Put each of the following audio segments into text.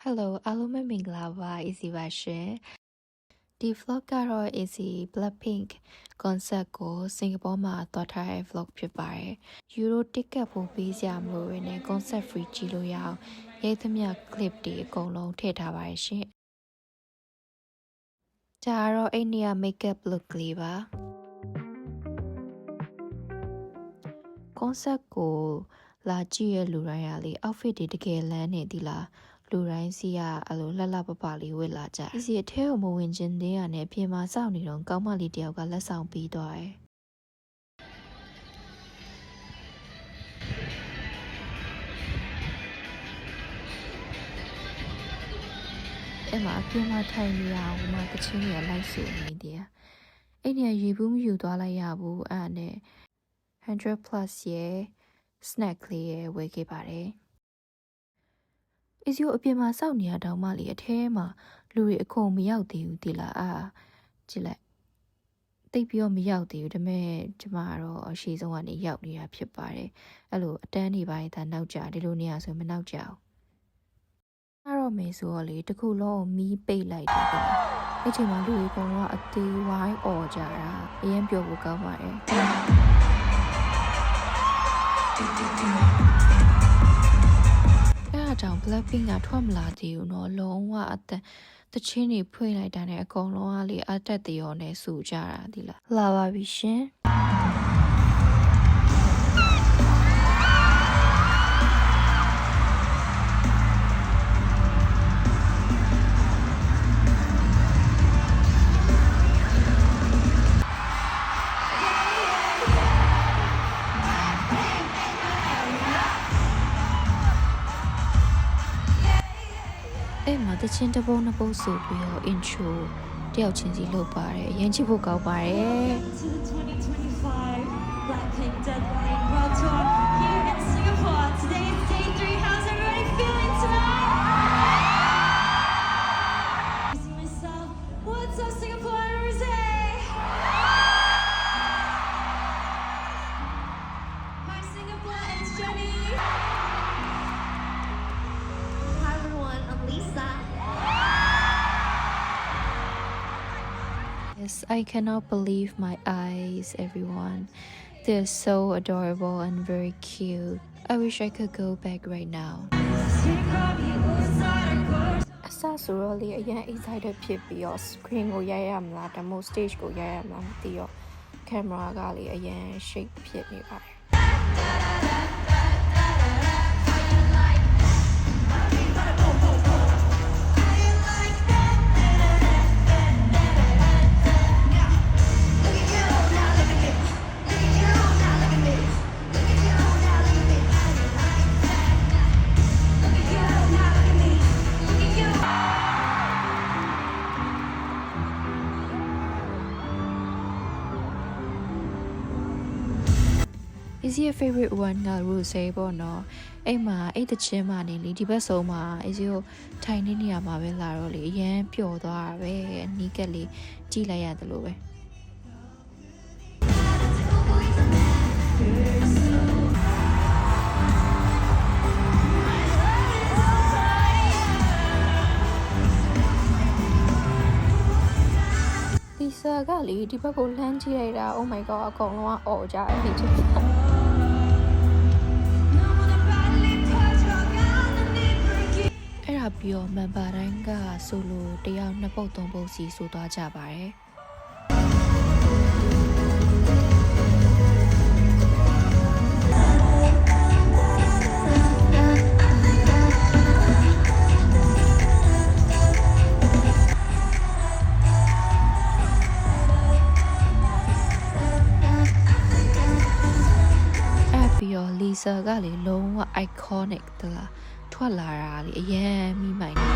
Hello အားလုံးပဲမင်္ဂလာပါ Easy ပါရှင်ဒီ vlog ကတော့ Easy Blackpink concert ကိုစင်ကာပူမှာသွားထားတဲ့ vlog ဖြစ်ပါတယ် Euro ticket ပို့ပေးစရာမလိုဘဲနဲ့ concert free ကြည့်လို့ရအောင်ရိုက်သမျှ clip တွေအကုန်လုံးထည့်ထားပါတယ်ရှင်ဒါကတော့အိန္ဒိယ makeup look လေးပါ concert ကိုလာကြည့်ရလူတိုင်းရလေ outfit တွေတကယ်လန်းနေသီလားလူတိုင်းစီကအဲ့လိုလှလှပပလေးဝတ်လာကြ။ဒီအထဲကိုမဝင်ခြင်းသေးရနဲ့ပြင်မာစောင့်နေတော့ကောင်းမလေးတယောက်ကလက်ဆောင်ပေးသွားတယ်။အဲ့မှာပြင်မာထိုင်နေရအောင်မှတချင်းရလိုက်ဆိုနေတယ်။အဲ့ဒီရေဘူးမယူသွားလိုက်ရဘူးအဲ့နဲ့100 plus ရဲ့ snack လေးရဲ့ဝယ်ခဲ့ပါတယ်။အစီယိုအပြင်မှာစောင့်နေရတောင်မှလေအထဲမှာလူတွေအကုန်မရောက်သေးဘူးဒီလားကြည့်လိုက်တိတ်ပြီးတော့မရောက်သေးဘူးဒါပေမဲ့ကျမကတော့အရှိဆုံးကနေရောက်နေတာဖြစ်ပါတယ်အဲ့လိုအတန်းနေပိုင်းဒါနောက်ကြဒီလိုနေရဆိုမနောက်ကြအောင်အဲ့တော့မေဆိုတော့လေတခုလုံးမီးပိတ်လိုက်တယ်အဲ့ချိန်မှာလူတွေအကုန်လုံးကအသေးဝိုင်းអော်ကြတာအရင်ပြောဖို့ကောင်းပါတယ်ကြောင့် Blackpink ကထွက်မလာသေးဘူးเนาะလုံးဝအသက်တချင်းတွေဖွင့်လိုက်တာနဲ့အကုန်လုံးကလေအသက်တရောနဲ့စူကြတာဒီလားလာပါပြီရှင်အဲ့မှာတချင်းတပုံးနှစ်ပုတ်ဆိုပြီးတော့ intro တယောက်ချင်းစီလုပ်ပါတယ်ရမ်းချစ်ဖို့ကောင်းပါတယ် Blackpink Deadline World Tour here in Singapore. Today is day 3. How's everybody feeling tonight? Asking myself, what's up Singapore and Rosé? Hi Singapore, it's Jenny. Hi everyone, I'm Lisa. Yes, I cannot believe my eyes, everyone. They're so adorable and very cute. I wish I could go back right now. အဆဆိုတော့လေအရင် excited ဖြစ်ပြီးတော့ screen ကိုရိုက်ရမလားဒါမှမဟုတ် stage ကိုရိုက်ရမလားမသိတော့ camera ကလေအရင် shake ဖြစ်နေပါတယ်Is your favorite one က Rosé ပေါ့နော်အဲ့မှာအဲ့တချင်းမှနေလေဒီဘက်ဆုံးမှာအစီကိုထိုင်နေနေရမှာပဲလာတော့လေအရန်ပျော်သွားတာပဲအနီးကပ်လေးကြည့်လိုက်ရတယ်လို့ပဲဒီစာကလေဒီဘက်ကိုလှမ်းကြည့်လိုက်တာ Oh my god အကုန်လုံးကអော်ကြတယ်ဖြစ်ချင်တာအဲ့ဒါပြီးတော့မန်ပါတိုင်းကဆိုလိုတယောက်နှစ်ပုတ်သုံးပုတ်စီဆိုသွားကြပါတယ်Lisa ကလေလုံးဝ iconic တလားထွက်လာတာလေအရင်မိမိုင်းနေ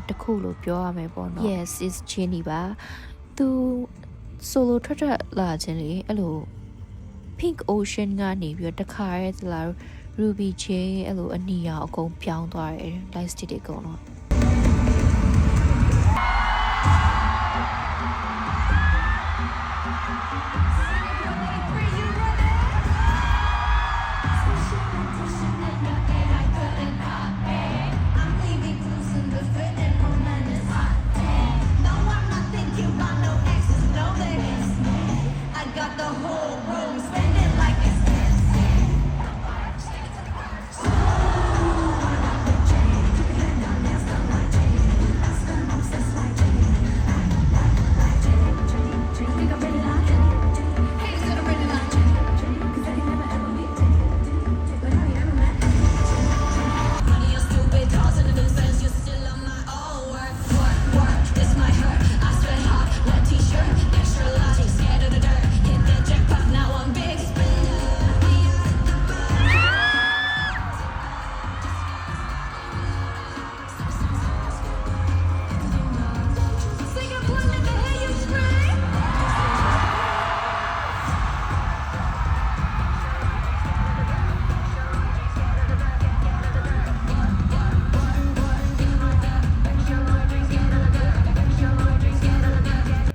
တစ်ခုလို့ပြောရမယ်ပေါ့နော် Yes is Jenny ပါသူ solo ထွက်လာခြင်းလေအဲ့လို Pink Ocean ကနေပြီးတော့တခါရဲသလား Ruby J အဲ့လိုအနီရောင်အကုန်ပြောင်းသွားတယ် light stick တွေအကုန်လုံး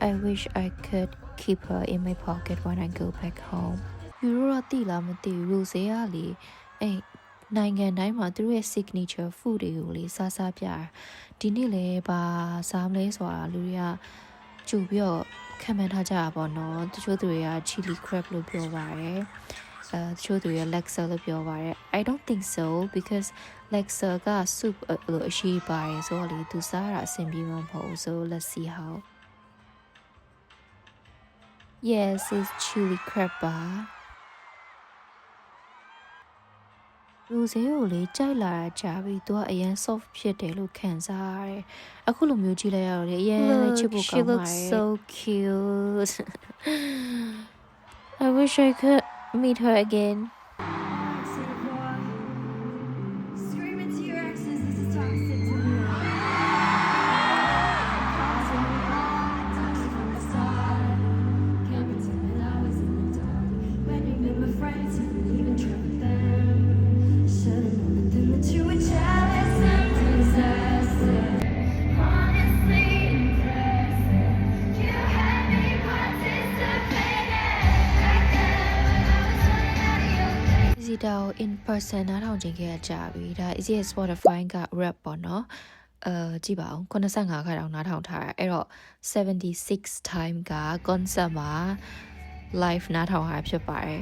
I wish I could keep her in my pocket when I go back home. ယူရိုတိလာမသိဘူးဇေယလေအဲ့နိုင်ငံတိုင်းမှာသူတို့ရဲ့ signature food တွေကိုလေစားပြတာဒီနေ့လေဘာစားမလဲဆိုတာလူတွေကကြိုပြီးတော့ခံမှန်းထားကြတာပေါ့နော်တချို့သူတွေက chili crab လို့ပြောပါတယ်တချို့သူတွေက laksa လို့ပြောပါတယ် I don't think so because laksa က soup လို့အရှိပါတယ်ဆိုတော့လေသူစားတာအဆင်ပြေမှာမဟုတ်ဘူး so let's see how Yes it's chili crab ပါလူစဲကိုလေကြိုက်လာတာကြာပြီသူကအရင် soft ဖြစ်တယ်လို့ခံစားရတယ်အခုလိုမျိုးကြည့်လိုက်ရတော့လေအရင်လည်းချစ်ဖို့ကောင်းပါတယ် She looks so cute I wish I could meet her again Screaming to your exes, this is toxic to me. Toxic from the start. Can't pretend that I was in the dark. When you met my friends, you didn't even try with them. Should've known that them that you were jealous and possessive. Honestly impressive. You had me participating. Back then when I was running out of your place. Isita in person နားထောင်ခြင်းခဲ့ကြပြီဒါ Easy Spotify က rap ပေါ့နော်ကြည့်ပါအောင်85ခါတောင်နားထောင်ထားတာအဲ့တော့76 time က concert မှာ live နားထောင်ရဖြစ်ပါတယ်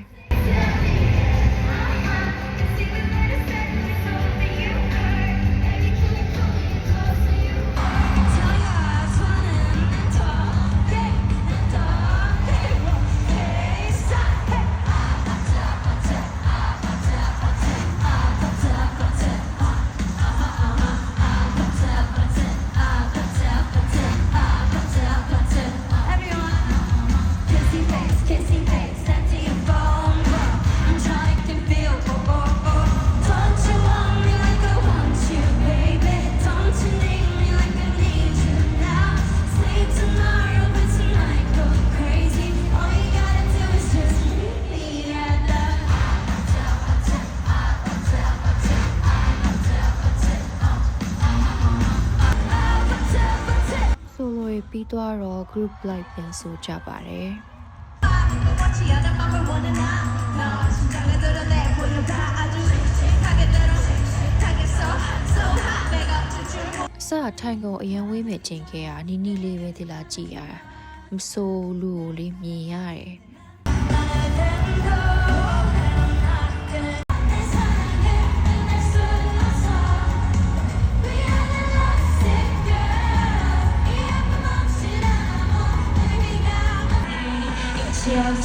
Kissing face, empty your phone. I'm trying to feel. Don't you want me like I want you, baby? Don't you need me like I need you now? Sleep tomorrow, but tonight go crazy. All you gotta do is just meet me at the solo ပြီးသွားတော့ group live ပြန်ဆိုကြပါတယ် စထိုင်ကုန်အရင်ဝေးမဲ့ချိန်ခဲ့ရနီနီလေးပဲဒီလာကြည့်ရတာမဆိုးလူကိုလေးမြင်ရတယ်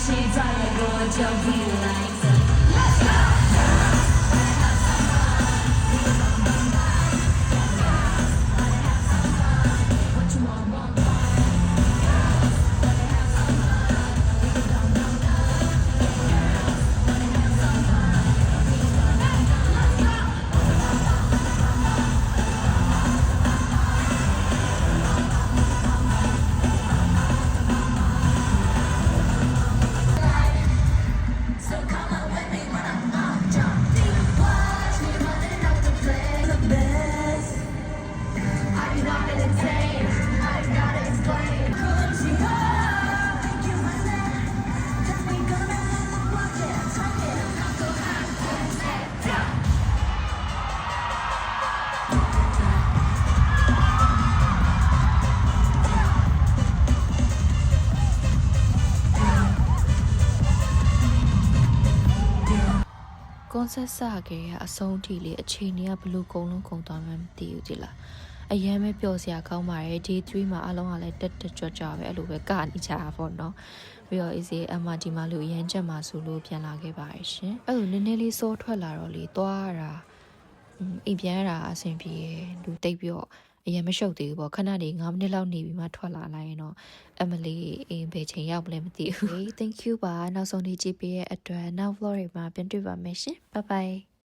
期待过就 be like Let's go What you want အ concert စခဲ့ရအဆုံးထိလေအချိန်ကြီးကဘလို့ကုန်လုံးကုန်သွားမှမသိဘူးကြည်လားအရန်ပဲပျော်စရာကောင်းပါတယ် day 3မှာအလုံးကလည်းတက်ကြွကြပဲအဲ့လိုပဲကနေကြတာပေါ့နော်ပြီးတော့ easy အမဒီမှာလို့ရမ်းချက်မှာဆိုလို့ပြန်လာခဲ့ပါတယ်ရှင်အဲ့လိုနည်းနည်းလေးစောထွက်လာတော့လေသွားရတာအိမ်ပြန်ရတာအဆင်ပြေလူတိတ်ပြီးတော့အရင်မရှုပ်သေးဘူးပေါ့ခဏနေ9မိနစ်လောက်နေပြီးမှထွက်လာလိုက်ရင်တော့အမလီအိမ်ဘယ်ချိန်ရောက်မလဲမသိဘူး Thank you ပါနောက်ဆုံးနေ့ကြည့်ပေးရဲ့အတွက်နောက် vlog တွေမှာပြန်တွေ့ပါမယ်ရှင် Bye bye